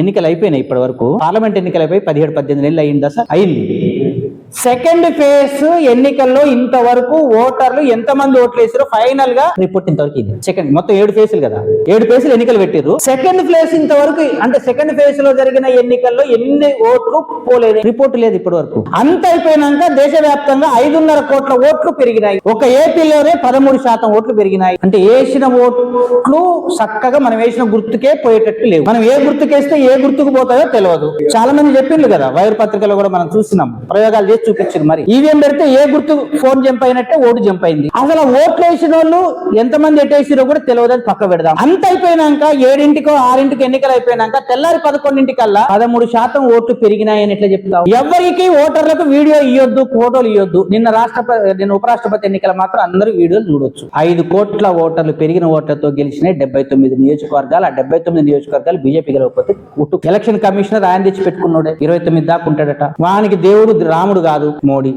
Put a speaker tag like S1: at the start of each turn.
S1: ఎన్నికలు అయిపోయినాయి ఇప్పటి వరకు, పార్లమెంట్ ఎన్నికలు అయిపోయి 17-18 నెలలు అయిందా సార్? అయింది. సెకండ్ ఫేజ్ ఎన్నికల్లో ఇంతవరకు ఓటర్లు ఎంతమంది ఓట్లు వేసారో ఫైనల్ గా రిపోర్ట్ ఇంతవరకు ఇది. సెకండ్ మొత్తం 7 ఫేజ్లు కదా, 7 ఫేజ్లు ఎన్నికలు పెట్టారు. సెకండ్ ఫేజ్ ఇంతవరకు అంటే సెకండ్ ఫేజ్ లో జరిగిన ఎన్నికల్లో ఎన్ని ఓట్లు పోలేదు, రిపోర్ట్ లేదు ఇప్పటి వరకు. అంత అయిపోయినాక దేశవ్యాప్తంగా 5.5 కోట్ల ఓట్లు పెరిగినాయి. ఒక ఏపీలోనే 13% ఓట్లు పెరిగినాయి. అంటే వేసిన ఓట్లు చక్కగా మనం వేసిన గుర్తుకే పోయేటట్టు లేవు. మనం ఏ గుర్తుకేస్తే ఏ గుర్తుకు పోతాయో తెలియదు. చాలా మంది చెప్పిండ్రు కదా, వైర్ పత్రికలో కూడా మనం చూస్తున్నాం, ప్రయోగాలు చేసి చూపించారు. మరి ఈవీఎం పెడితే ఏ గుర్తు ఫోన్ జంప్ అయినట్టే ఓటు జంప్ అయింది. అసలు ఓట్లు వేసిన వాళ్ళు ఎంతమంది ఎట్టేసిరో కూడా తెలియదు, అది పక్క పెడదాం. అంత అయిపోయినాక 7-6 ఎన్నికలు అయిపోయినాక తెల్లారి 11 13% ఓట్లు పెరిగినాయని ఎట్లా చెప్తావు? ఎవరికి ఓటర్లకు వీడియో ఇవ్వద్దు, ఫోటోలు ఇవ్వద్దు. నిన్న ఉపరాష్ట్రపతి ఎన్నికల మాత్రం అందరూ వీడియోలు చూడొచ్చు. 5 కోట్ల ఓటర్లు పెరిగిన ఓట్లతో గెలిచినాయి 79 నియోజకవర్గాలు. ఆ 79 నియోజకవర్గాలు బీజేపీ గెలవకపోతే ఎలక్షన్ కమిషనర్ ఆయన తెచ్చి పెట్టుకున్నాడే 29 దాకా ఉంటాడట. వానికి దేవుడు రాముడు కాదు మోడీ.